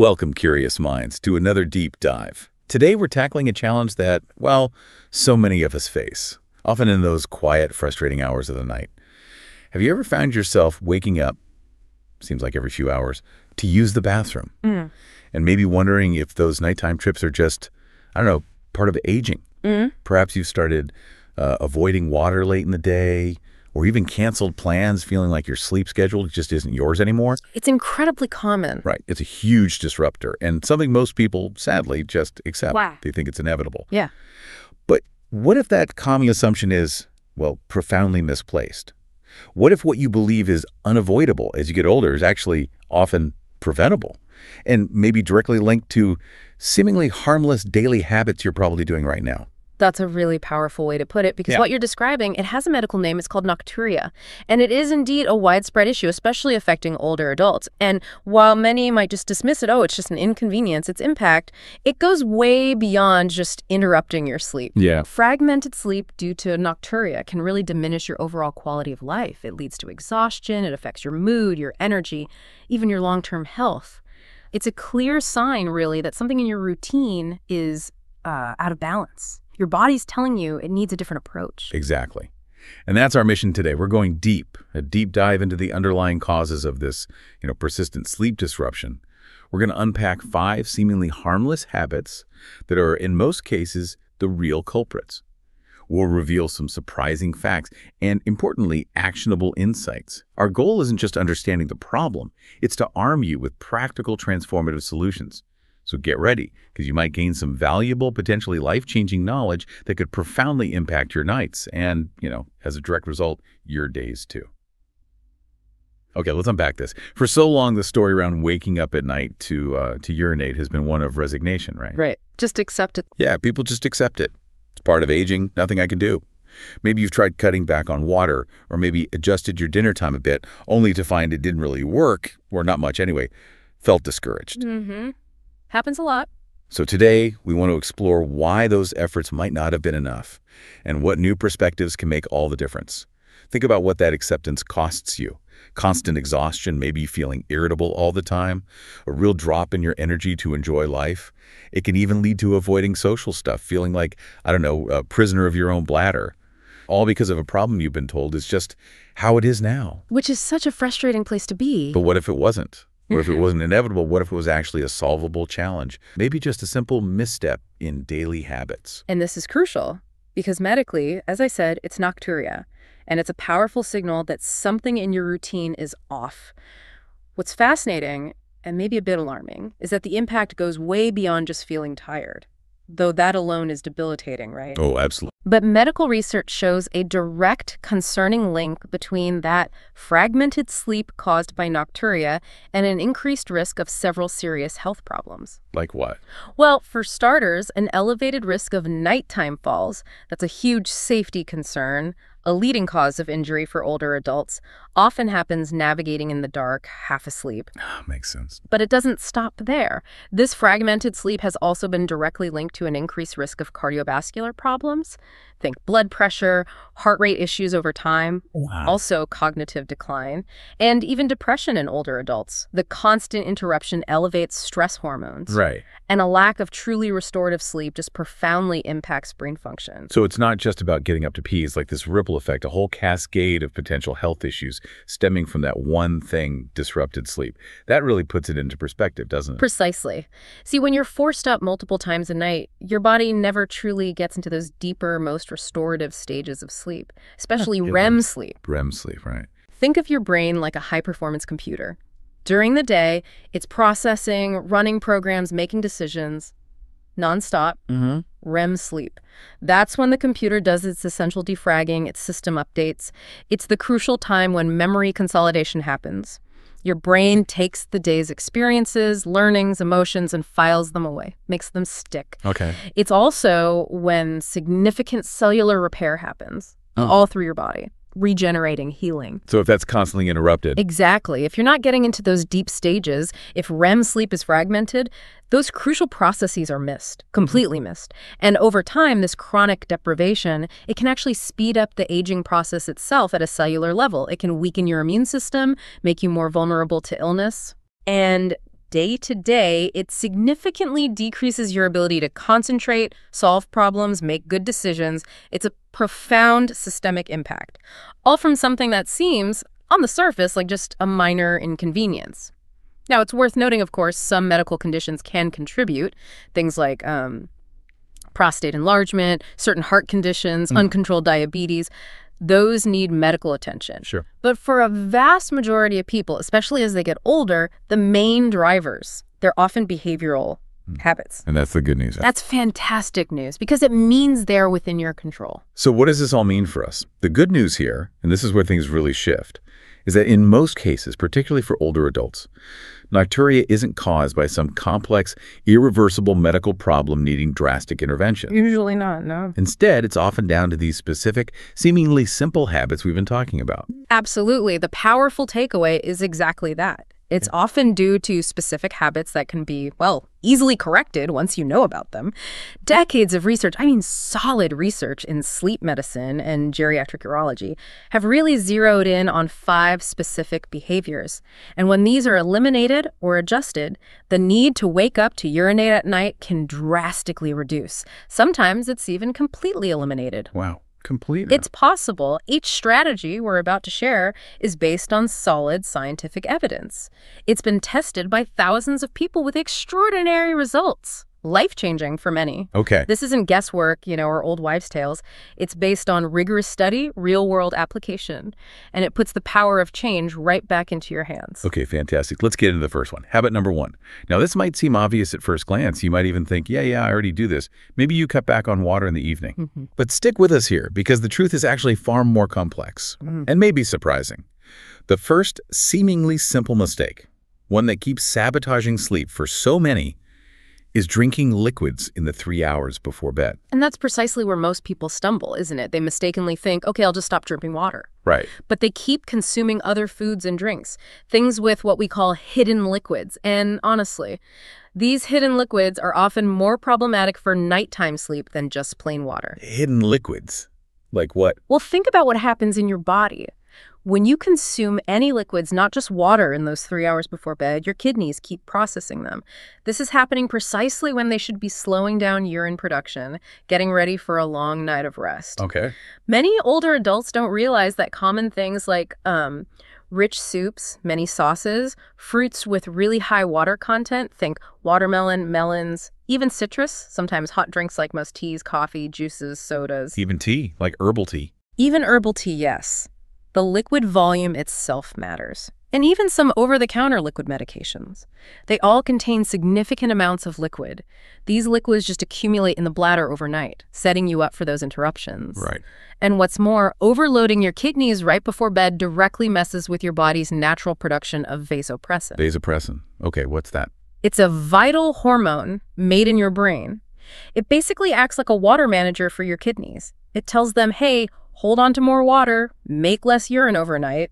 Welcome, curious minds, to another deep dive. Today we're tackling a challenge that, well, so many of us face, often in those quiet, frustrating hours of the night. Have you ever found yourself waking up, seems like every few hours, to use the bathroom? And maybe wondering if those nighttime trips are just, I don't know, part of aging. Perhaps you've started avoiding water late in the day, or even canceled plans, feeling like your sleep schedule just isn't yours anymore. It's incredibly common. Right. It's a huge disruptor and something most people, sadly, just accept. Wow. They think it's inevitable. Yeah. But what if that common assumption is, well, profoundly misplaced? What if what you believe is unavoidable as you get older is actually often preventable and maybe directly linked to seemingly harmless daily habits you're probably doing right now? That's a really powerful way to put it, because what you're describing, it has a medical name. It's called nocturia. And it is indeed a widespread issue, especially affecting older adults. And while many might just dismiss it, oh, it's just an inconvenience, its impact, it goes way beyond just interrupting your sleep. Yeah. Fragmented sleep due to nocturia can really diminish your overall quality of life. It leads to exhaustion, it affects your mood, your energy, even your long-term health. It's a clear sign, really, that something in your routine is out of balance. Your body's telling you it needs a different approach. Exactly. And that's our mission today. We're going deep, a deep dive into the underlying causes of this, persistent sleep disruption. We're going to unpack 5 seemingly harmless habits that are, in most cases, the real culprits. We'll reveal some surprising facts and, importantly, actionable insights. Our goal isn't just understanding the problem. It's to arm you with practical, transformative solutions. So get ready, because you might gain some valuable, potentially life-changing knowledge that could profoundly impact your nights and, as a direct result, your days too. Okay, let's unpack this. For so long, the story around waking up at night to urinate has been one of resignation, right? Right. Just accept it. Yeah, people just accept it. It's part of aging, nothing I can do. Maybe you've tried cutting back on water, or maybe adjusted your dinner time a bit, only to find it didn't really work, or not much anyway. Felt discouraged. Happens a lot. So today, we want to explore why those efforts might not have been enough and what new perspectives can make all the difference. Think about what that acceptance costs you. Constant exhaustion, maybe feeling irritable all the time, a real drop in your energy to enjoy life. It can even lead to avoiding social stuff, feeling like, a prisoner of your own bladder. All because of a problem you've been told is just how it is now. Which is such a frustrating place to be. But what if it wasn't? What if it wasn't inevitable? What if it was actually a solvable challenge? Maybe just a simple misstep in daily habits. And this is crucial, because medically, as I said, it's nocturia, and it's a powerful signal that something in your routine is off. What's fascinating, and maybe a bit alarming, is that the impact goes way beyond just feeling tired, though that alone is debilitating, right? Oh, absolutely. But medical research shows a direct, concerning link between that fragmented sleep caused by nocturia and an increased risk of several serious health problems. Like what? Well, for starters, an elevated risk of nighttime falls. That's a huge safety concern. A leading cause of injury for older adults often happens navigating in the dark, half asleep. Makes sense. But it doesn't stop there. This fragmented sleep has also been directly linked to an increased risk of cardiovascular problems. Think blood pressure, heart rate issues over time, also cognitive decline, and even depression in older adults. The constant interruption elevates stress hormones. Right. And a lack of truly restorative sleep just profoundly impacts brain function. So it's not just about getting up to pee. It's like this ripple effect, a whole cascade of potential health issues stemming from that one thing, disrupted sleep. That really puts it into perspective, doesn't it? Precisely. See, when you're forced up multiple times a night, your body never truly gets into those deeper, most restorative stages of sleep, especially REM sleep. REM sleep, right. Think of your brain like a high-performance computer. During the day, it's processing, running programs, making decisions, nonstop. REM sleep. That's when the computer does its essential defragging, its system updates. It's the crucial time when memory consolidation happens. Your brain takes the day's experiences, learnings, emotions, and files them away, makes them stick. Okay. It's also when significant cellular repair happens, all through your body. Regenerating, healing. So if that's constantly interrupted. Exactly. If you're not getting into those deep stages, if REM sleep is fragmented, those crucial processes are missed, completely missed. And over time, this chronic deprivation, it can actually speed up the aging process itself at a cellular level. It can weaken your immune system, make you more vulnerable to illness. And day to day, it significantly decreases your ability to concentrate, solve problems, make good decisions. It's a profound systemic impact, all from something that seems, on the surface, like just a minor inconvenience. Now, it's worth noting, of course, some medical conditions can contribute, things like prostate enlargement, certain heart conditions, uncontrolled diabetes. Those need medical attention. Sure. But for a vast majority of people, especially as they get older, the main drivers, they're often behavioral habits. And that's the good news. That's fantastic news because it means they're within your control. So what does this all mean for us? The good news here, and this is where things really shift, is that in most cases, particularly for older adults, nocturia isn't caused by some complex, irreversible medical problem needing drastic intervention. Usually not, no. Instead, it's often down to these specific, seemingly simple habits we've been talking about. Absolutely. The powerful takeaway is exactly that. It's often due to specific habits that can be, well, easily corrected once you know about them. Decades of research, I mean solid research in sleep medicine and geriatric urology, have really zeroed in on 5 specific behaviors. And when these are eliminated or adjusted, the need to wake up to urinate at night can drastically reduce. Sometimes it's even completely eliminated. Wow. Completely. It's possible. Each strategy we're about to share is based on solid scientific evidence. It's been tested by thousands of people with extraordinary results. Life-changing for many. Okay. This isn't guesswork, or old wives' tales. It's based on rigorous study, real-world application, and it puts the power of change right back into your hands. Okay, fantastic. Let's get into the first one. Habit number 1. Now, this might seem obvious at first glance. You might even think, yeah, I already do this. Maybe you cut back on water in the evening. But stick with us here, because the truth is actually far more complex and maybe surprising. The first seemingly simple mistake, one that keeps sabotaging sleep for so many, is drinking liquids in the 3 hours before bed. And that's precisely where most people stumble, isn't it? They mistakenly think, okay, I'll just stop drinking water. Right. But they keep consuming other foods and drinks, things with what we call hidden liquids. And honestly, these hidden liquids are often more problematic for nighttime sleep than just plain water. Hidden liquids? Like what? Well, think about what happens in your body. When you consume any liquids, not just water, in those 3 hours before bed, your kidneys keep processing them. This is happening precisely when they should be slowing down urine production, getting ready for a long night of rest. Okay. Many older adults don't realize that common things like rich soups, many sauces, fruits with really high water content, think watermelon, melons, even citrus, sometimes hot drinks like most teas, coffee, juices, sodas. Even tea, like herbal tea. Even herbal tea, yes. The liquid volume itself matters. And even some over-the-counter liquid medications. They all contain significant amounts of liquid. These liquids just accumulate in the bladder overnight, setting you up for those interruptions. Right. And what's more, overloading your kidneys right before bed directly messes with your body's natural production of vasopressin. Vasopressin. Okay, what's that? It's a vital hormone made in your brain. It basically acts like a water manager for your kidneys. It tells them, hey, hold on to more water, make less urine overnight.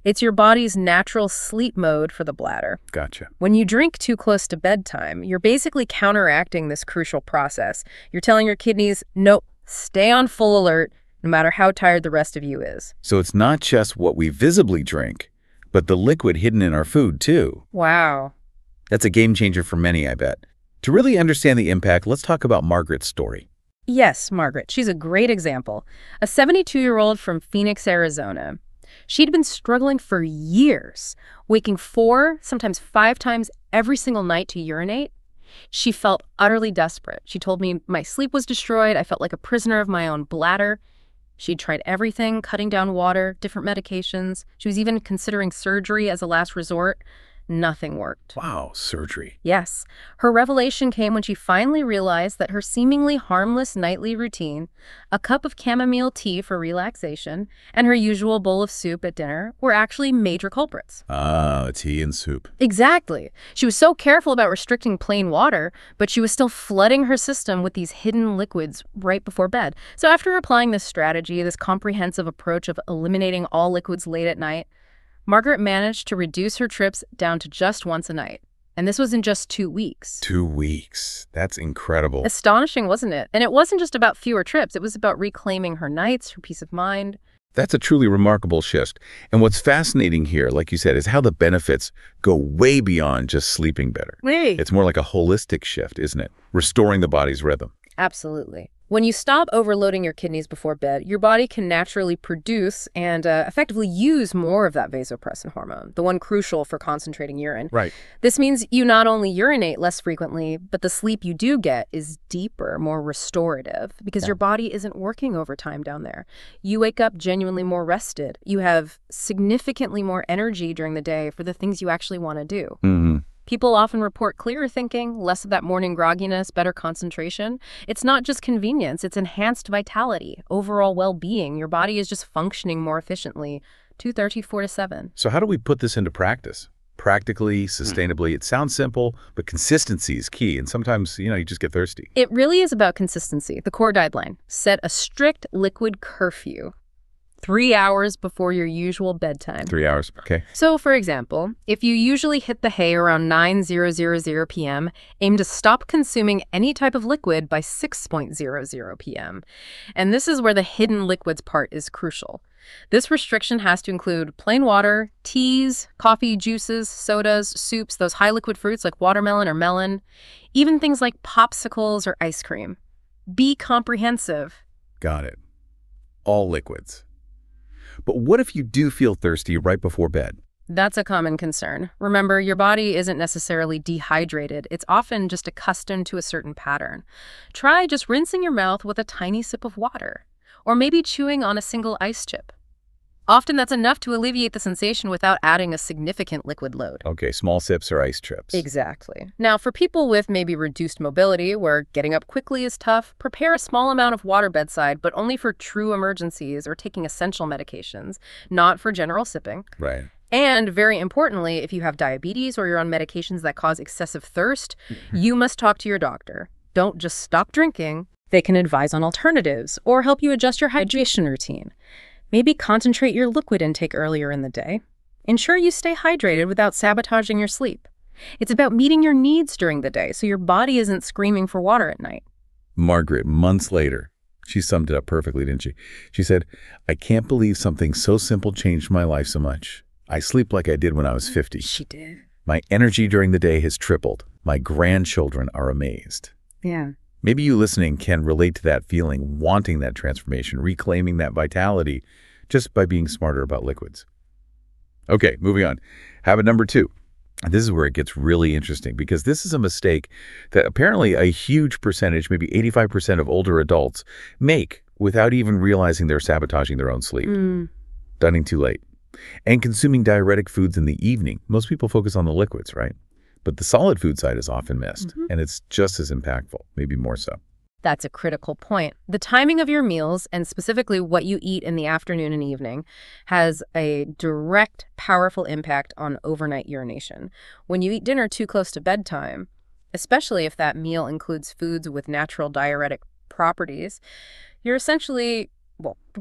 It's your body's natural sleep mode for the bladder. Gotcha. When you drink too close to bedtime, you're basically counteracting this crucial process. You're telling your kidneys, nope, stay on full alert, no matter how tired the rest of you is. So it's not just what we visibly drink, but the liquid hidden in our food, too. Wow. That's a game changer for many, I bet. To really understand the impact, let's talk about Margaret's story. Yes, Margaret. She's a great example. A 72-year-old from Phoenix, Arizona. She'd been struggling for years, waking 4, sometimes 5 times every single night to urinate. She felt utterly desperate. She told me, my sleep was destroyed. I felt like a prisoner of my own bladder. She'd tried everything, cutting down water, different medications. She was even considering surgery as a last resort. Nothing worked. Wow, surgery. Yes. Her revelation came when she finally realized that her seemingly harmless nightly routine, a cup of chamomile tea for relaxation, and her usual bowl of soup at dinner were actually major culprits. Ah, tea and soup. Exactly. She was so careful about restricting plain water, but she was still flooding her system with these hidden liquids right before bed. So after applying this strategy, this comprehensive approach of eliminating all liquids late at night, Margaret managed to reduce her trips down to just once a night. And this was in just 2 weeks. 2 weeks. That's incredible. Astonishing, wasn't it? And it wasn't just about fewer trips. It was about reclaiming her nights, her peace of mind. That's a truly remarkable shift. And what's fascinating here, like you said, is how the benefits go way beyond just sleeping better. It's more like a holistic shift, isn't it? Restoring the body's rhythm. Absolutely. When you stop overloading your kidneys before bed, your body can naturally produce and effectively use more of that vasopressin hormone, the one crucial for concentrating urine. Right. This means you not only urinate less frequently, but the sleep you do get is deeper, more restorative, because your body isn't working overtime down there. You wake up genuinely more rested. You have significantly more energy during the day for the things you actually want to do. Mm-hmm. People often report clearer thinking, less of that morning grogginess, better concentration. It's not just convenience, it's enhanced vitality, overall well-being. Your body is just functioning more efficiently 2:34 to 7. So how do we put this into practice? Practically, sustainably. It sounds simple, but consistency is key. And sometimes, you just get thirsty. It really is about consistency. The core guideline: set a strict liquid curfew. 3 hours before your usual bedtime. 3 hours, okay. So, for example, if you usually hit the hay around 9:00 p.m., aim to stop consuming any type of liquid by 6:00 p.m. And this is where the hidden liquids part is crucial. This restriction has to include plain water, teas, coffee, juices, sodas, soups, those high liquid fruits like watermelon or melon, even things like popsicles or ice cream. Be comprehensive. Got it. All liquids. But what if you do feel thirsty right before bed? That's a common concern. Remember, your body isn't necessarily dehydrated. It's often just accustomed to a certain pattern. Try just rinsing your mouth with a tiny sip of water, or maybe chewing on a single ice chip. Often that's enough to alleviate the sensation without adding a significant liquid load. Okay, small sips or ice trips. Exactly. Now, for people with maybe reduced mobility, where getting up quickly is tough, prepare a small amount of water bedside, but only for true emergencies or taking essential medications, not for general sipping. Right. And very importantly, if you have diabetes or you're on medications that cause excessive thirst, you must talk to your doctor. Don't just stop drinking. They can advise on alternatives or help you adjust your hydration routine. Maybe concentrate your liquid intake earlier in the day. Ensure you stay hydrated without sabotaging your sleep. It's about meeting your needs during the day so your body isn't screaming for water at night. Margaret, months later, she summed it up perfectly, didn't she? She said, "I can't believe something so simple changed my life so much. I sleep like I did when I was 50. She did. My energy during the day has tripled. My grandchildren are amazed." Yeah. Maybe you listening can relate to that feeling, wanting that transformation, reclaiming that vitality, just by being smarter about liquids. Okay, moving on. Habit number 2. This is where it gets really interesting, because this is a mistake that apparently a huge percentage, maybe 85% of older adults, make without even realizing they're sabotaging their own sleep. Dunning too late. And consuming diuretic foods in the evening. Most people focus on the liquids, right? But the solid food side is often missed, and it's just as impactful, maybe more so. That's a critical point. The timing of your meals, and specifically what you eat in the afternoon and evening, has a direct, powerful impact on overnight urination. When you eat dinner too close to bedtime, especially if that meal includes foods with natural diuretic properties, you're essentially,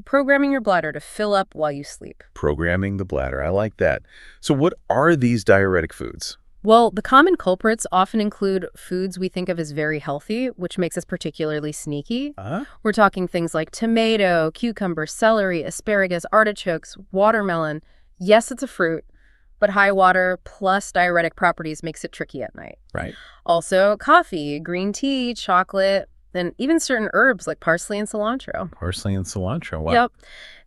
programming your bladder to fill up while you sleep. Programming the bladder. I like that. So what are these diuretic foods? Well, the common culprits often include foods we think of as very healthy, which makes us particularly sneaky. We're talking things like tomato, cucumber, celery, asparagus, artichokes, watermelon. Yes, it's a fruit, but high water plus diuretic properties makes it tricky at night. Right. Also, coffee, green tea, chocolate, and even certain herbs like parsley and cilantro. Parsley and cilantro, wow. Yep.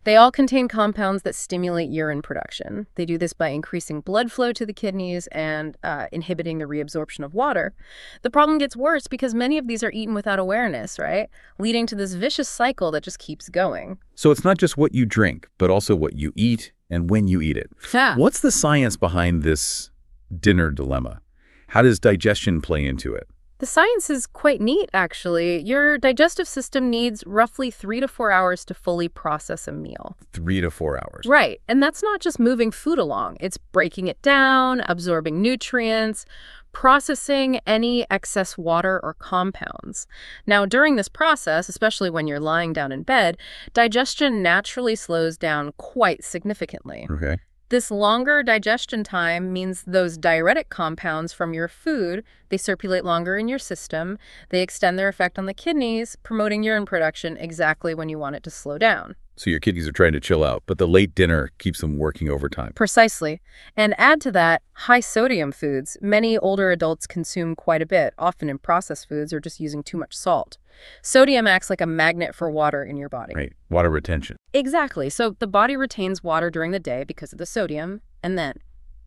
They all contain compounds that stimulate urine production. They do this by increasing blood flow to the kidneys and inhibiting the reabsorption of water. The problem gets worse because many of these are eaten without awareness, right? Leading to this vicious cycle that just keeps going. So it's not just what you drink, but also what you eat and when you eat it. Yeah. What's the science behind this dinner dilemma? How does digestion play into it? The science is quite neat, actually. Your digestive system needs roughly 3 to 4 hours to fully process a meal. 3 to 4 hours. Right. And that's not just moving food along. It's breaking it down, absorbing nutrients, processing any excess water or compounds. Now, during this process, especially when you're lying down in bed, digestion naturally slows down quite significantly. Okay. This longer digestion time means those diuretic compounds from your food, they circulate longer in your system. They extend their effect on the kidneys, promoting urine production exactly when you want it to slow down. So your kiddies are trying to chill out, but the late dinner keeps them working overtime. Precisely. And add to that high sodium foods. Many older adults consume quite a bit, often in processed foods or just using too much salt. Sodium acts like a magnet for water in your body. Right. Water retention. Exactly. So the body retains water during the day because of the sodium, and then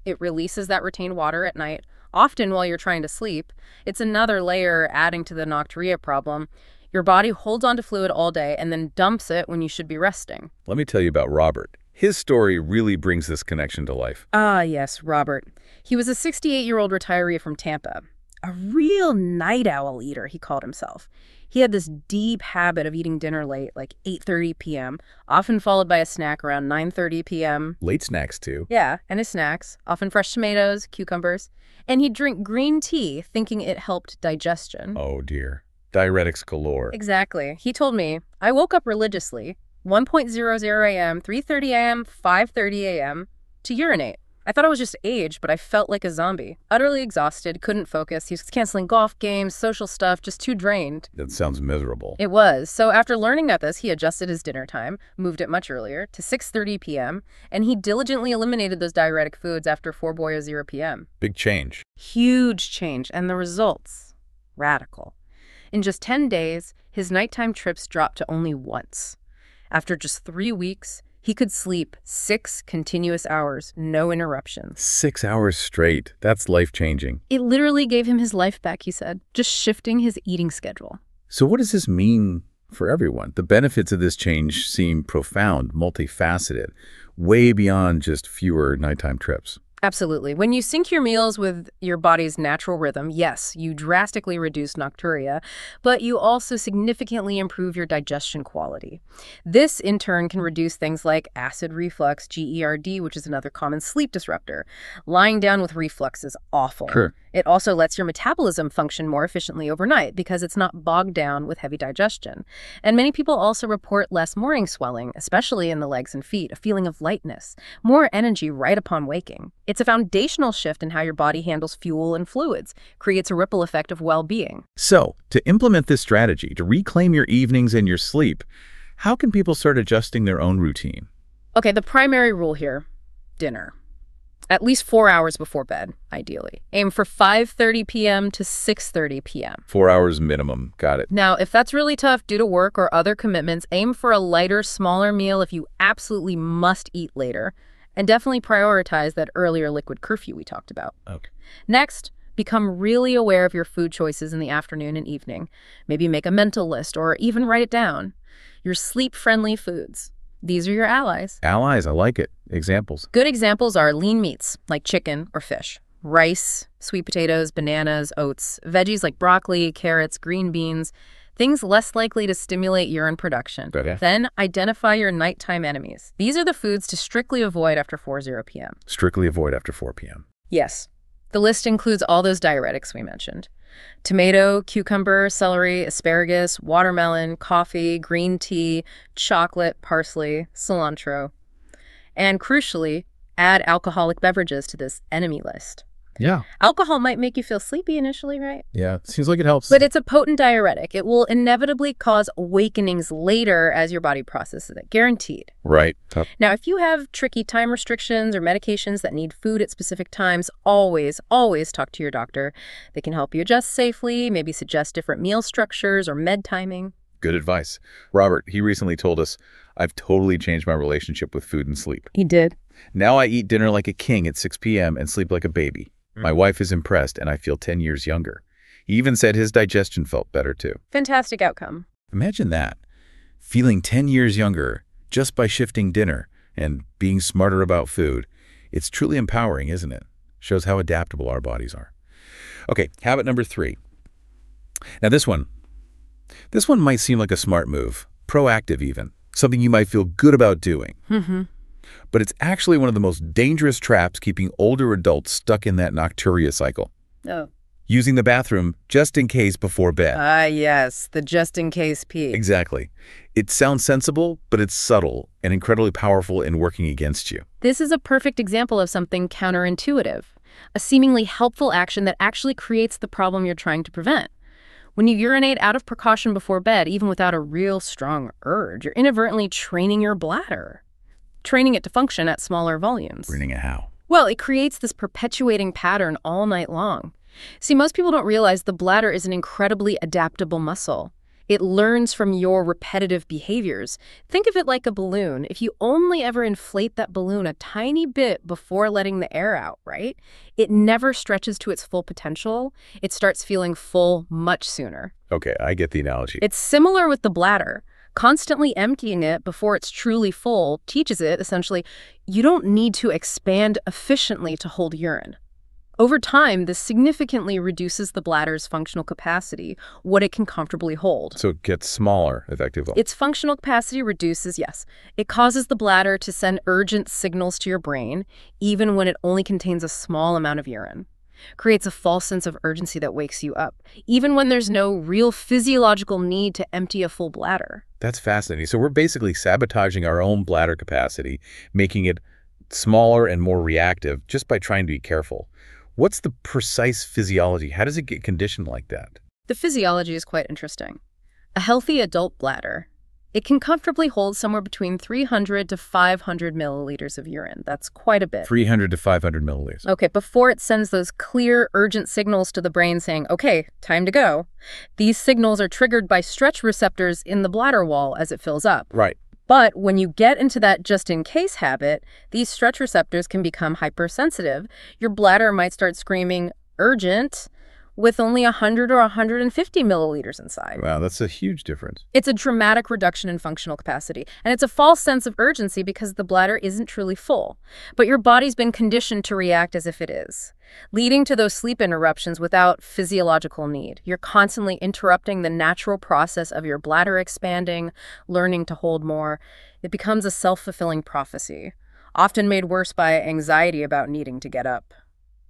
it releases that retained water at night, often while you're trying to sleep. It's another layer adding to the nocturia problem. Your body holds on to fluid all day and then dumps it when you should be resting. Let me tell you about Robert. His story really brings this connection to life. Ah, yes, Robert. He was a 68-year-old retiree from Tampa. A real night owl eater, he called himself. He had this deep habit of eating dinner late, like 8:30 p.m., often followed by a snack around 9:30 p.m. Late snacks, too. Yeah, and his snacks, often fresh tomatoes, cucumbers. And he'd drink green tea, thinking it helped digestion. Oh, dear. Diuretics galore. Exactly. He told me, I woke up religiously, 1:00 a.m., 3:30 a.m., 5:30 a.m., to urinate. I thought it was just age, but I felt like a zombie. Utterly exhausted, couldn't focus. He was canceling golf games, social stuff, just too drained. That sounds miserable. It was. So after learning about this, he adjusted his dinner time, moved it much earlier, to 6:30 p.m., and he diligently eliminated those diuretic foods after 4:00 p.m. Big change. Huge change, and the results? Radical. In just 10 days, his nighttime trips dropped to only once. After just 3 weeks, he could sleep 6 continuous hours, no interruptions. 6 hours straight. That's life-changing. It literally gave him his life back, he said, just shifting his eating schedule. So what does this mean for everyone? The benefits of this change seem profound, multifaceted, way beyond just fewer nighttime trips. Absolutely. When you sync your meals with your body's natural rhythm, yes, you drastically reduce nocturia, but you also significantly improve your digestion quality. This, in turn, can reduce things like acid reflux, GERD, which is another common sleep disruptor. Lying down with reflux is awful. Sure. It also lets your metabolism function more efficiently overnight because it's not bogged down with heavy digestion. And many people also report less morning swelling, especially in the legs and feet, a feeling of lightness, more energy right upon waking. It's a foundational shift in how your body handles fuel and fluids, creates a ripple effect of well-being. So, to implement this strategy, to reclaim your evenings and your sleep, how can people start adjusting their own routine? Okay, the primary rule here, dinner. At least 4 hours before bed, ideally. Aim for 5:30 p.m. to 6:30 p.m. 4 hours minimum. Got it. Now, if that's really tough due to work or other commitments, aim for a lighter, smaller meal if you absolutely must eat later. And definitely prioritize that earlier liquid curfew we talked about. Okay. Next, become really aware of your food choices in the afternoon and evening. Maybe make a mental list or even write it down. Your sleep-friendly foods. These are your allies. Allies, I like it. Examples. Good examples are lean meats, like chicken or fish, rice, sweet potatoes, bananas, oats, veggies like broccoli, carrots, green beans, things less likely to stimulate urine production. Okay. Then identify your nighttime enemies. These are the foods to strictly avoid after 4:00 p.m. Strictly avoid after 4 p.m. Yes. The list includes all those diuretics we mentioned. Tomato, cucumber, celery, asparagus, watermelon, coffee, green tea, chocolate, parsley, cilantro. And crucially, add alcoholic beverages to this enemy list. Yeah. Alcohol might make you feel sleepy initially, right? Yeah, seems like it helps. But it's a potent diuretic. It will inevitably cause awakenings later as your body processes it. Guaranteed. Right. Now, if you have tricky time restrictions or medications that need food at specific times, always talk to your doctor. They can help you adjust safely, maybe suggest different meal structures or med timing. Good advice. Robert, he recently told us, I've totally changed my relationship with food and sleep. He did. Now I eat dinner like a king at 6 p.m. and sleep like a baby. My wife is impressed, and I feel 10 years younger. He even said his digestion felt better, too. Fantastic outcome. Imagine that. Feeling 10 years younger just by shifting dinner and being smarter about food. It's truly empowering, isn't it? Shows how adaptable our bodies are. Okay, habit number 3. Now this one might seem like a smart move, proactive even, something you might feel good about doing. But it's actually one of the most dangerous traps keeping older adults stuck in that nocturia cycle. Oh. Using the bathroom just in case before bed. Ah, yes, the just in case pee. Exactly. It sounds sensible, but it's subtle and incredibly powerful in working against you. This is a perfect example of something counterintuitive, a seemingly helpful action that actually creates the problem you're trying to prevent. When you urinate out of precaution before bed, even without a real strong urge, you're inadvertently training your bladder, training it to function at smaller volumes. Training it how? Well, it creates this perpetuating pattern all night long. See, most people don't realize the bladder is an incredibly adaptable muscle. It learns from your repetitive behaviors. Think of it like a balloon. If you only ever inflate that balloon a tiny bit before letting the air out, right? It never stretches to its full potential. It starts feeling full much sooner. Okay, I get the analogy. It's similar with the bladder. Constantly emptying it before it's truly full teaches it, essentially, you don't need to expand efficiently to hold urine. Over time, this significantly reduces the bladder's functional capacity, what it can comfortably hold. So it gets smaller, effectively. Its functional capacity reduces, yes. It causes the bladder to send urgent signals to your brain, even when it only contains a small amount of urine. Creates a false sense of urgency that wakes you up, even when there's no real physiological need to empty a full bladder. That's fascinating. So we're basically sabotaging our own bladder capacity, making it smaller and more reactive just by trying to be careful. What's the precise physiology? How does it get conditioned like that? The physiology is quite interesting. A healthy adult bladder, it can comfortably hold somewhere between 300 to 500 milliliters of urine. That's quite a bit. 300 to 500 milliliters. Okay, before it sends those clear, urgent signals to the brain saying, okay, time to go. These signals are triggered by stretch receptors in the bladder wall as it fills up. Right. But when you get into that just-in-case habit, these stretch receptors can become hypersensitive. Your bladder might start screaming, urgent, with only 100 or 150 milliliters inside. Wow, that's a huge difference. It's a dramatic reduction in functional capacity, and it's a false sense of urgency because the bladder isn't truly full. But your body's been conditioned to react as if it is, leading to those sleep interruptions without physiological need. You're constantly interrupting the natural process of your bladder expanding, learning to hold more. It becomes a self-fulfilling prophecy, often made worse by anxiety about needing to get up.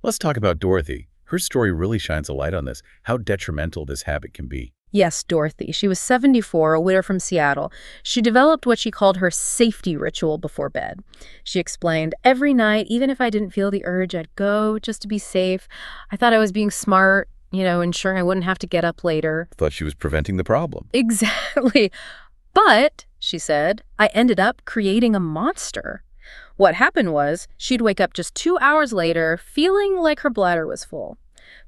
Let's talk about Dorothy. Her story really shines a light on this, how detrimental this habit can be. Yes, Dorothy. She was 74, a widow from Seattle. She developed what she called her safety ritual before bed. She explained, every night, even if I didn't feel the urge, I'd go just to be safe. I thought I was being smart, ensuring I wouldn't have to get up later. Thought she was preventing the problem. Exactly. But, she said, I ended up creating a monster. What happened was, she'd wake up just 2 hours later, feeling like her bladder was full.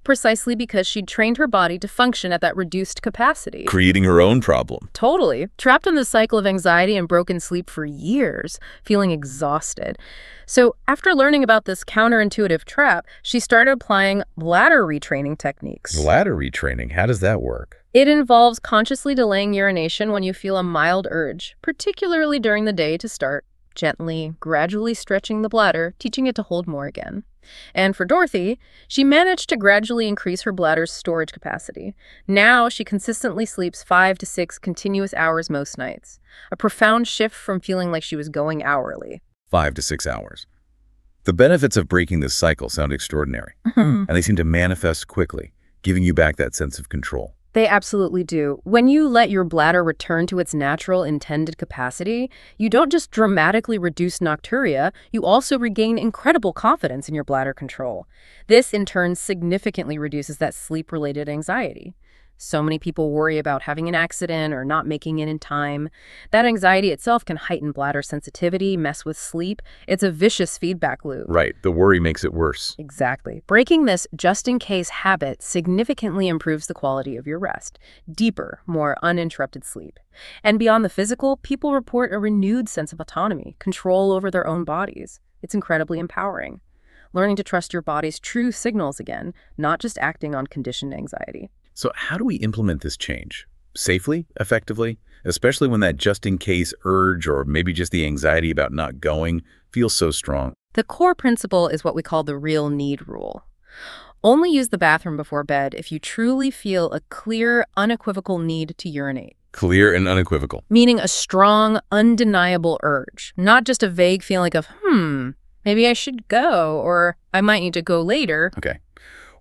Precisely because she'd trained her body to function at that reduced capacity. Creating her own problem. Totally. Trapped in the cycle of anxiety and broken sleep for years, feeling exhausted. So after learning about this counterintuitive trap, she started applying bladder retraining techniques. Bladder retraining, how does that work? It involves consciously delaying urination when you feel a mild urge, particularly during the day to start. Gently, gradually stretching the bladder, teaching it to hold more again. And for Dorothy, she managed to gradually increase her bladder's storage capacity. Now she consistently sleeps 5 to 6 continuous hours most nights. A profound shift from feeling like she was going hourly. 5 to 6 hours. The benefits of breaking this cycle sound extraordinary, and they seem to manifest quickly, giving you back that sense of control. They absolutely do. When you let your bladder return to its natural intended capacity, you don't just dramatically reduce nocturia, you also regain incredible confidence in your bladder control. This, in turn, significantly reduces that sleep-related anxiety. So many people worry about having an accident or not making it in time. That anxiety itself can heighten bladder sensitivity, mess with sleep. It's a vicious feedback loop. Right. The worry makes it worse. Exactly. Breaking this just-in-case habit significantly improves the quality of your rest. Deeper, more uninterrupted sleep. And beyond the physical, people report a renewed sense of autonomy, control over their own bodies. It's incredibly empowering. Learning to trust your body's true signals again, not just acting on conditioned anxiety. So how do we implement this change? Safely, effectively, especially when that just-in-case urge or maybe just the anxiety about not going feels so strong? The core principle is what we call the real need rule. Only use the bathroom before bed if you truly feel a clear, unequivocal need to urinate. Clear and unequivocal. Meaning a strong, undeniable urge, not just a vague feeling of, maybe I should go, or I might need to go later. Okay.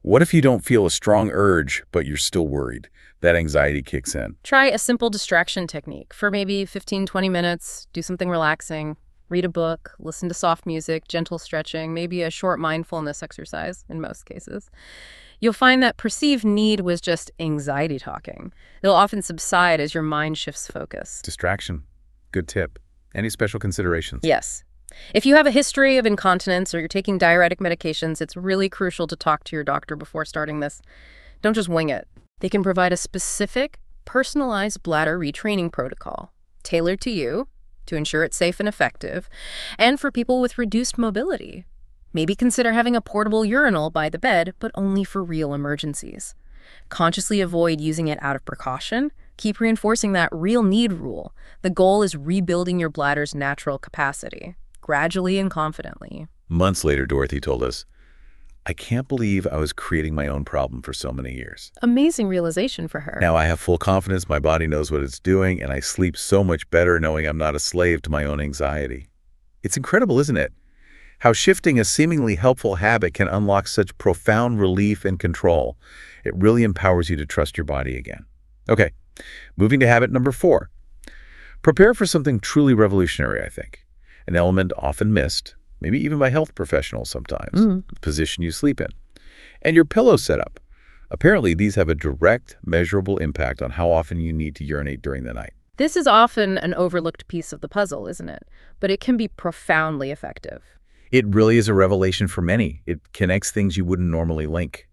What if you don't feel a strong urge, but you're still worried? That anxiety kicks in. Try a simple distraction technique for maybe 15-20 minutes. Do something relaxing. Read a book, listen to soft music, gentle stretching, maybe a short mindfulness exercise in most cases. You'll find that perceived need was just anxiety talking. It'll often subside as your mind shifts focus. Distraction. Good tip. Any special considerations? Yes. If you have a history of incontinence or you're taking diuretic medications, it's really crucial to talk to your doctor before starting this. Don't just wing it. They can provide a specific, personalized bladder retraining protocol, tailored to you, to ensure it's safe and effective, and for people with reduced mobility. Maybe consider having a portable urinal by the bed, but only for real emergencies. Consciously avoid using it out of precaution. Keep reinforcing that real need rule. The goal is rebuilding your bladder's natural capacity, gradually and confidently. Months later, Dorothy told us, I can't believe I was creating my own problem for so many years. Amazing realization for her. Now I have full confidence my body knows what it's doing, and I sleep so much better knowing I'm not a slave to my own anxiety. It's incredible, isn't it? How shifting a seemingly helpful habit can unlock such profound relief and control. It really empowers you to trust your body again. Okay, moving to habit number 4. Prepare for something truly revolutionary, I think. An element often missed, maybe even by health professionals sometimes, the position you sleep in. And your pillow setup. Apparently, these have a direct, measurable impact on how often you need to urinate during the night. This is often an overlooked piece of the puzzle, isn't it? But it can be profoundly effective. It really is a revelation for many. It connects things you wouldn't normally link.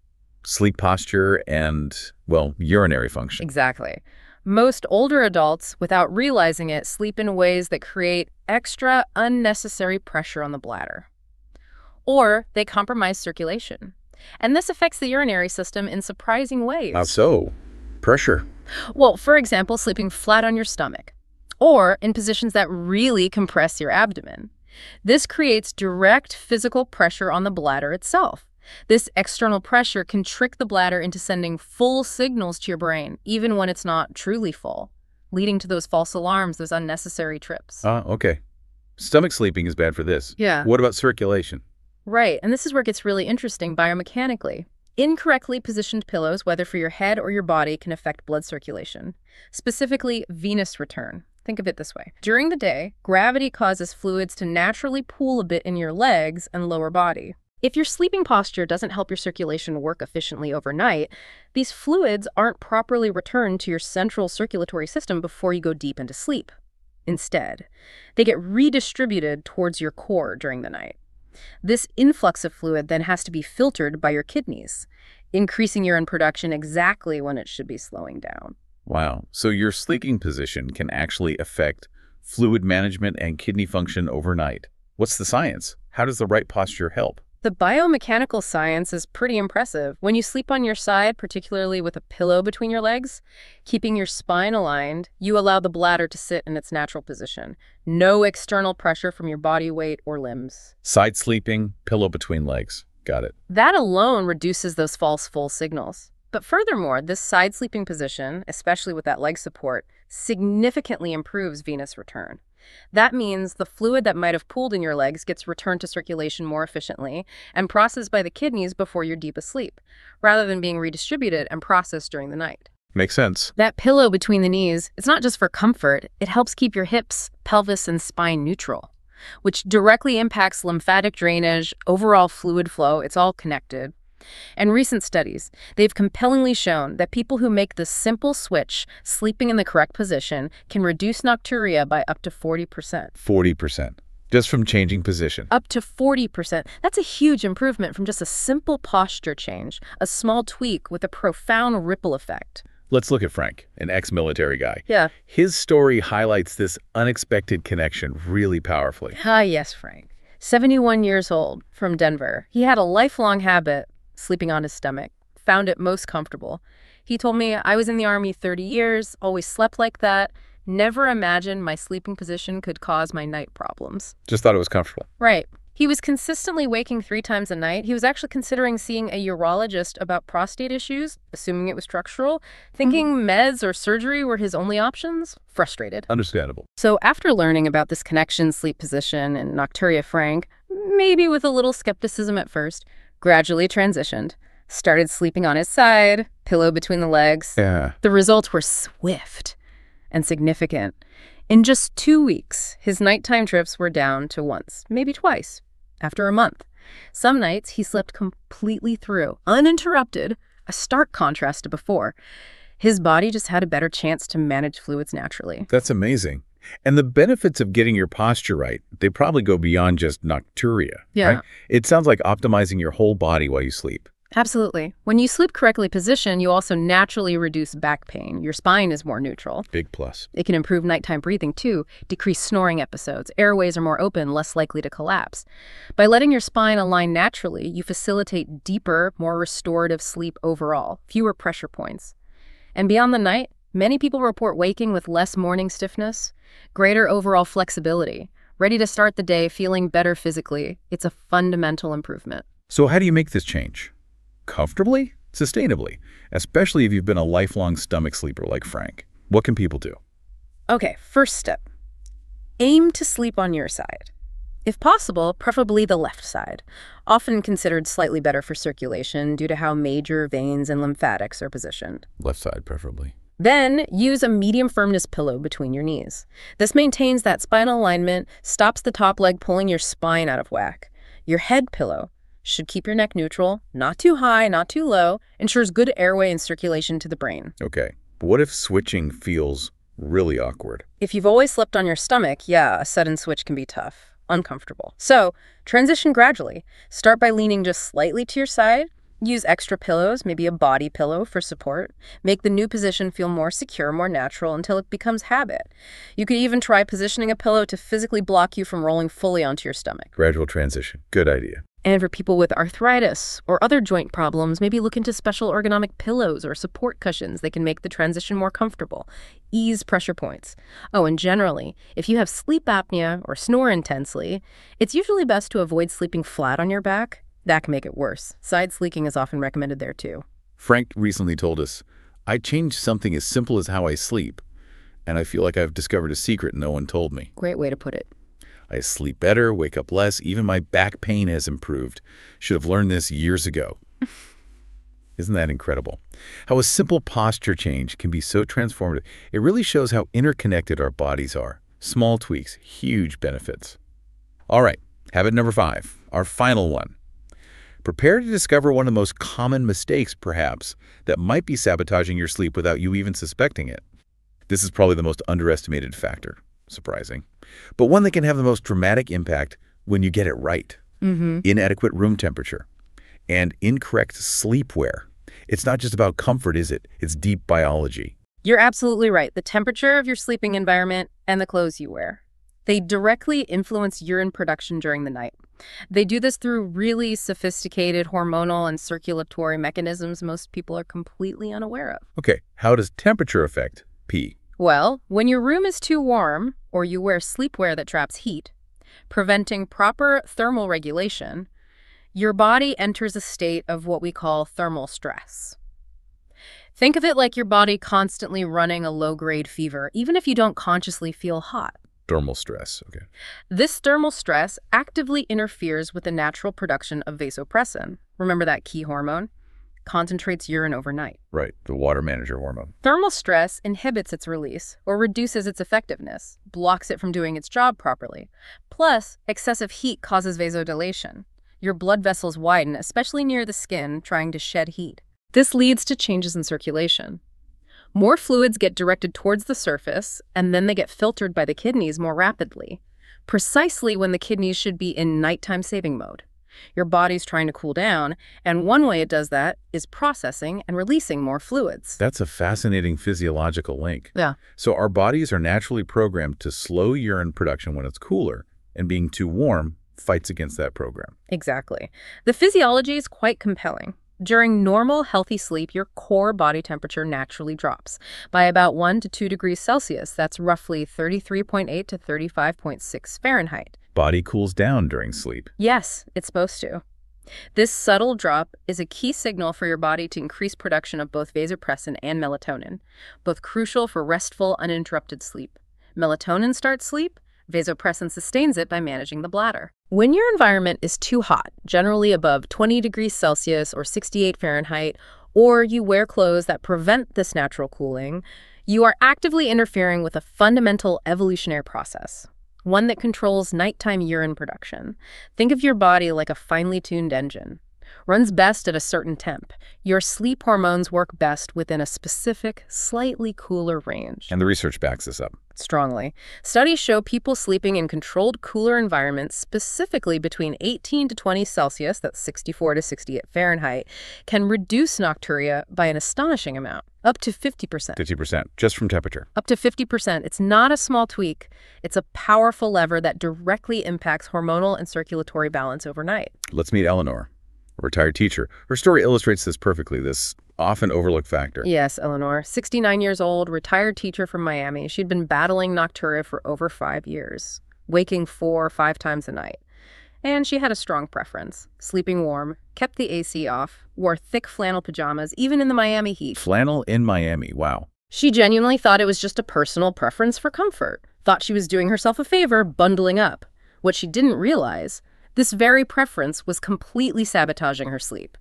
Sleep posture and, well, urinary function. Exactly. Most older adults, without realizing it, sleep in ways that create extra unnecessary pressure on the bladder. Or they compromise circulation. And this affects the urinary system in surprising ways. How so? Pressure. Well, for example, sleeping flat on your stomach, or in positions that really compress your abdomen. This creates direct physical pressure on the bladder itself. This external pressure can trick the bladder into sending full signals to your brain, even when it's not truly full, leading to those false alarms, those unnecessary trips. Okay. Stomach sleeping is bad for this. Yeah. What about circulation? Right, and this is where it gets really interesting biomechanically. Incorrectly positioned pillows, whether for your head or your body, can affect blood circulation, specifically venous return. Think of it this way. During the day, gravity causes fluids to naturally pool a bit in your legs and lower body. If your sleeping posture doesn't help your circulation work efficiently overnight, these fluids aren't properly returned to your central circulatory system before you go deep into sleep. Instead, they get redistributed towards your core during the night. This influx of fluid then has to be filtered by your kidneys, increasing urine production exactly when it should be slowing down. Wow. So your sleeping position can actually affect fluid management and kidney function overnight. What's the science? How does the right posture help? The biomechanical science is pretty impressive. When you sleep on your side, particularly with a pillow between your legs, keeping your spine aligned, you allow the bladder to sit in its natural position. No external pressure from your body weight or limbs. Side sleeping, pillow between legs. Got it. That alone reduces those false full signals. But furthermore, this side sleeping position, especially with that leg support, significantly improves venous return. That means the fluid that might have pooled in your legs gets returned to circulation more efficiently and processed by the kidneys before you're deep asleep, rather than being redistributed and processed during the night. Makes sense. That pillow between the knees, it's not just for comfort, it helps keep your hips, pelvis, and spine neutral, which directly impacts lymphatic drainage, overall fluid flow. It's all connected. And recent studies, they've compellingly shown that people who make the simple switch, sleeping in the correct position, can reduce nocturia by up to 40%. 40%. Just from changing position. Up to 40%. That's a huge improvement from just a simple posture change, a small tweak with a profound ripple effect. Let's look at Frank, an ex-military guy. Yeah. His story highlights this unexpected connection really powerfully. Yes, Frank. 71 years old, from Denver. He had a lifelong habit, sleeping on his stomach, found it most comfortable. He told me, I was in the Army 30 years, always slept like that, never imagined my sleeping position could cause my night problems. Just thought it was comfortable. Right. He was consistently waking 3 times a night. He was actually considering seeing a urologist about prostate issues, assuming it was structural, thinking meds or surgery were his only options. Frustrated. Understandable. So after learning about this connection, sleep position, and nocturia, Frank, maybe with a little skepticism at first, gradually transitioned, started sleeping on his side, pillow between the legs. Yeah. The results were swift and significant. In just 2 weeks, his nighttime trips were down to once, maybe twice, after a month. Some nights he slept completely through, uninterrupted, a stark contrast to before. His body just had a better chance to manage fluids naturally. That's amazing. And the benefits of getting your posture right, they probably go beyond just nocturia. Yeah. Right? It sounds like optimizing your whole body while you sleep. Absolutely. When you sleep correctly positioned, you also naturally reduce back pain. Your spine is more neutral. Big plus. It can improve nighttime breathing, too, decrease snoring episodes. Airways are more open, less likely to collapse. By letting your spine align naturally, you facilitate deeper, more restorative sleep overall, fewer pressure points. And beyond the night, many people report waking with less morning stiffness, greater overall flexibility, ready to start the day feeling better physically. It's a fundamental improvement. So how do you make this change? Comfortably? Sustainably? Especially if you've been a lifelong stomach sleeper like Frank. What can people do? Okay, first step. Aim to sleep on your side. If possible, preferably the left side, often considered slightly better for circulation due to how major veins and lymphatics are positioned. Left side, preferably. Then, use a medium firmness pillow between your knees. This maintains that spinal alignment, stops the top leg pulling your spine out of whack. Your head pillow should keep your neck neutral, not too high, not too low, ensures good airway and circulation to the brain. Okay, but what if switching feels really awkward? If you've always slept on your stomach, yeah, a sudden switch can be tough, uncomfortable. So, transition gradually. Start by leaning just slightly to your side. Use extra pillows, maybe a body pillow for support. Make the new position feel more secure, more natural until it becomes habit. You could even try positioning a pillow to physically block you from rolling fully onto your stomach. Gradual transition. Good idea. And for people with arthritis or other joint problems, maybe look into special ergonomic pillows or support cushions. They can make the transition more comfortable, ease pressure points. Oh, and generally, if you have sleep apnea or snore intensely, it's usually best to avoid sleeping flat on your back. That can make it worse. Side sleeking is often recommended there, too. Frank recently told us, I changed something as simple as how I sleep, and I feel like I've discovered a secret no one told me. Great way to put it. I sleep better, wake up less, even my back pain has improved. Should have learned this years ago. Isn't that incredible? How a simple posture change can be so transformative. It really shows how interconnected our bodies are. Small tweaks, huge benefits. All right, habit number 5, our final one. Prepare to discover one of the most common mistakes, perhaps, that might be sabotaging your sleep without you even suspecting it. This is probably the most underestimated factor. Surprising. But one that can have the most dramatic impact when you get it right. Inadequate room temperature and incorrect sleepwear. It's not just about comfort, is it? It's deep biology. You're absolutely right. The temperature of your sleeping environment and the clothes you wear. They directly influence urine production during the night. They do this through really sophisticated hormonal and circulatory mechanisms most people are completely unaware of. Okay, how does temperature affect pee? Well, when your room is too warm or you wear sleepwear that traps heat, preventing proper thermal regulation, your body enters a state of what we call thermal stress. Think of it like your body constantly running a low-grade fever, even if you don't consciously feel hot. Thermal stress, okay. This thermal stress actively interferes with the natural production of vasopressin. Remember that key hormone? Concentrates urine overnight. Right, the water manager hormone. Thermal stress inhibits its release or reduces its effectiveness, blocks it from doing its job properly. Plus, excessive heat causes vasodilation. Your blood vessels widen, especially near the skin, trying to shed heat. This leads to changes in circulation. More fluids get directed towards the surface, and then they get filtered by the kidneys more rapidly, precisely when the kidneys should be in nighttime saving mode. Your body's trying to cool down, and one way it does that is processing and releasing more fluids. That's a fascinating physiological link. Yeah. So our bodies are naturally programmed to slow urine production when it's cooler, and being too warm fights against that program. Exactly. The physiology is quite compelling. During normal, healthy sleep, your core body temperature naturally drops by about 1 to 2 degrees Celsius. That's roughly 33.8 to 35.6 Fahrenheit. Body cools down during sleep. Yes, it's supposed to. This subtle drop is a key signal for your body to increase production of both vasopressin and melatonin, both crucial for restful, uninterrupted sleep. Melatonin starts sleep. Vasopressin sustains it by managing the bladder. When your environment is too hot, generally above 20 degrees Celsius or 68 Fahrenheit, or you wear clothes that prevent this natural cooling, you are actively interfering with a fundamental evolutionary process. one that controls nighttime urine production. Think of your body like a finely tuned engine. Runs best at a certain temp. Your sleep hormones work best within a specific, slightly cooler range. And the research backs this up. Strongly. Studies show people sleeping in controlled, cooler environments, specifically between 18 to 20 Celsius, that's 64 to 68 Fahrenheit, can reduce nocturia by an astonishing amount, up to 50%. 50%, just from temperature. Up to 50%. It's not a small tweak. It's a powerful lever that directly impacts hormonal and circulatory balance overnight. Let's meet Eleanor, a retired teacher. Her story illustrates this perfectly, this often overlooked factor. Yes, Eleanor, 69 years old, retired teacher from Miami. She'd been battling nocturia for over 5 years, waking 4 or 5 times a night. And she had a strong preference. Sleeping warm, kept the AC off, wore thick flannel pajamas, even in the Miami heat. Flannel in Miami, wow. She genuinely thought it was just a personal preference for comfort. Thought she was doing herself a favor bundling up. What she didn't realize, this very preference was completely sabotaging her sleep.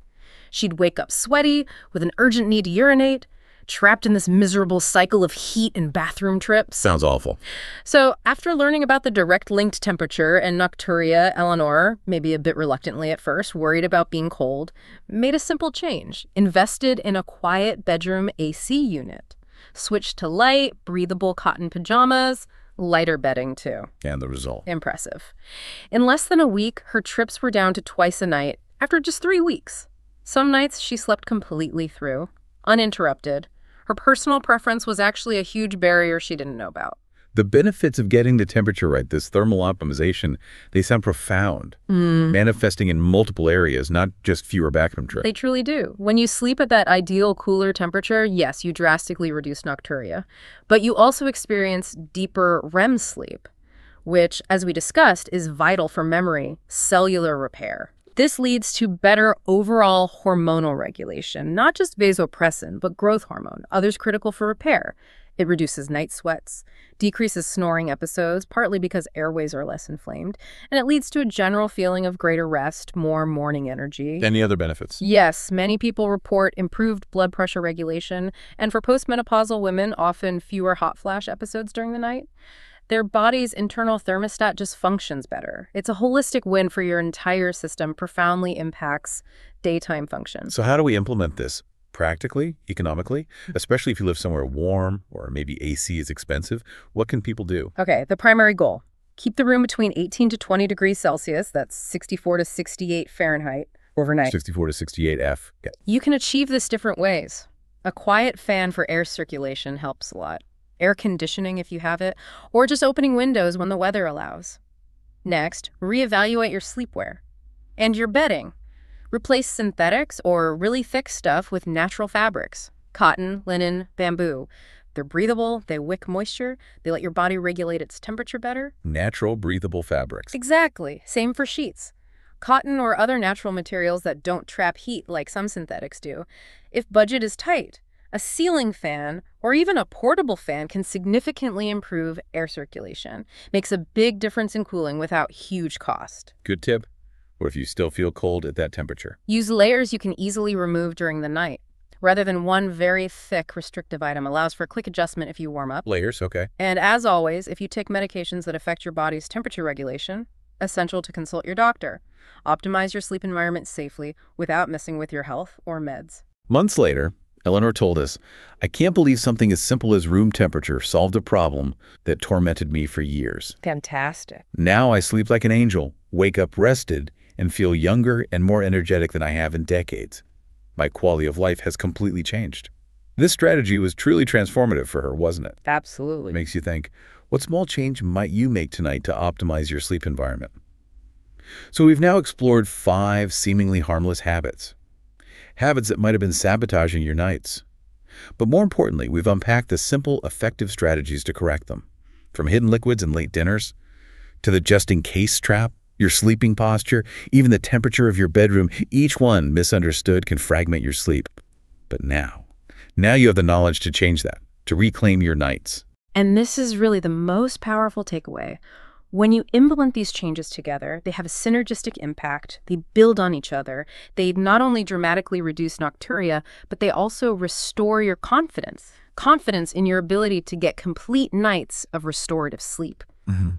She'd wake up sweaty, with an urgent need to urinate, trapped in this miserable cycle of heat and bathroom trips. Sounds awful. So after learning about the direct link to temperature and nocturia, Eleanor, maybe a bit reluctantly at first, worried about being cold, made a simple change. Invested in a quiet bedroom AC unit. Switched to light, breathable cotton pajamas, lighter bedding too. And the result? Impressive. In less than a week, her trips were down to twice a night after just 3 weeks. Some nights she slept completely through, uninterrupted. Her personal preference was actually a huge barrier she didn't know about. The benefits of getting the temperature right, this thermal optimization, they sound profound, manifesting in multiple areas, not just fewer bathroom trips. They truly do. When you sleep at that ideal cooler temperature, yes, you drastically reduce nocturia. But you also experience deeper REM sleep, which, as we discussed, is vital for memory, cellular repair. This leads to better overall hormonal regulation, not just vasopressin, but growth hormone, others critical for repair. It reduces night sweats, decreases snoring episodes, partly because airways are less inflamed, and it leads to a general feeling of greater rest, more morning energy. Any other benefits? Yes, many people report improved blood pressure regulation, and for postmenopausal women, often fewer hot flash episodes during the night. Their body's internal thermostat just functions better. It's a holistic win for your entire system, profoundly impacts daytime function. So how do we implement this? Practically, economically, especially if you live somewhere warm or maybe AC is expensive, what can people do? Okay, the primary goal. Keep the room between 18 to 20 degrees Celsius, that's 64 to 68 Fahrenheit, overnight. 64 to 68 F. Yeah. You can achieve this different ways. A quiet fan for air circulation helps a lot. Air conditioning if you have it, or just opening windows when the weather allows. Next, reevaluate your sleepwear and your bedding. Replace synthetics or really thick stuff with natural fabrics, cotton, linen, bamboo. They're breathable, they wick moisture, they let your body regulate its temperature better. Natural, breathable fabrics. Exactly. Same for sheets. Cotton or other natural materials that don't trap heat like some synthetics do. If budget is tight, a ceiling fan or even a portable fan can significantly improve air circulation. Makes a big difference in cooling without huge cost. Good tip. What if you still feel cold at that temperature? Use layers you can easily remove during the night. Rather than one very thick restrictive item, allows for quick adjustment if you warm up. Layers, okay. And as always, if you take medications that affect your body's temperature regulation, essential to consult your doctor. Optimize your sleep environment safely without messing with your health or meds. Months later, Eleanor told us, "I can't believe something as simple as room temperature solved a problem that tormented me for years. Fantastic. Now I sleep like an angel, wake up rested, and feel younger and more energetic than I have in decades. My quality of life has completely changed." This strategy was truly transformative for her, wasn't it? Absolutely. It makes you think, what small change might you make tonight to optimize your sleep environment? So we've now explored 5 seemingly harmless habits. Habits that might have been sabotaging your nights. But more importantly, we've unpacked the simple, effective strategies to correct them. From hidden liquids and late dinners, to the just-in-case trap, your sleeping posture, even the temperature of your bedroom, each one misunderstood can fragment your sleep. But now you have the knowledge to change that, to reclaim your nights. And this is really the most powerful takeaway. When you implement these changes together, they have a synergistic impact, they build on each other, they not only dramatically reduce nocturia, but they also restore your confidence in your ability to get complete nights of restorative sleep.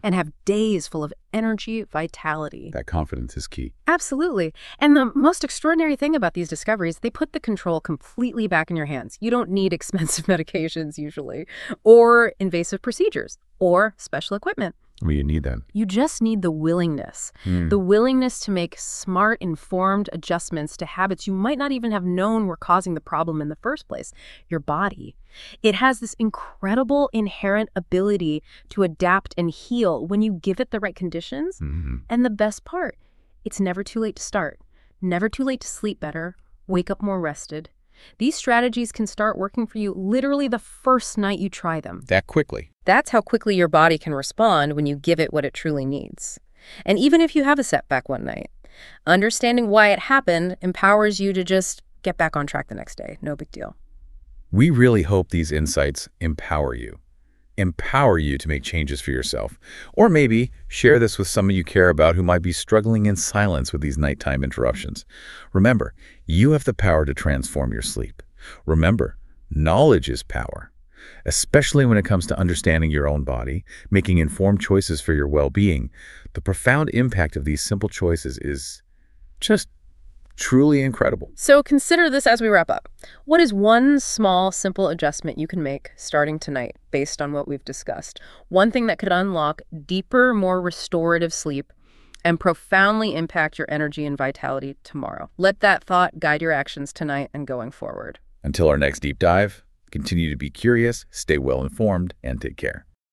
and have days full of energy, vitality. That confidence is key. Absolutely. And the most extraordinary thing about these discoveries, they put the control completely back in your hands. You don't need expensive medications usually, or invasive procedures, or special equipment. Well, you need that. You just need the willingness to make smart, informed adjustments to habits you might not even have known were causing the problem in the first place, your body. It has this incredible inherent ability to adapt and heal when you give it the right conditions. And the best part, it's never too late to start, never too late to sleep better, wake up more rested. These strategies can start working for you literally the first night you try them. That quickly. That's how quickly your body can respond when you give it what it truly needs. And even if you have a setback one night, understanding why it happened empowers you to just get back on track the next day. No big deal. We really hope these insights empower you. Empower you to make changes for yourself. Or maybe share this with someone you care about who might be struggling in silence with these nighttime interruptions. Remember, you have the power to transform your sleep. Remember, knowledge is power, especially when it comes to understanding your own body, making informed choices for your well-being. The profound impact of these simple choices is just truly incredible. So consider this as we wrap up. What is one small, simple adjustment you can make starting tonight based on what we've discussed? One thing that could unlock deeper, more restorative sleep and profoundly impact your energy and vitality tomorrow. Let that thought guide your actions tonight and going forward. Until our next deep dive, continue to be curious, stay well informed, and take care.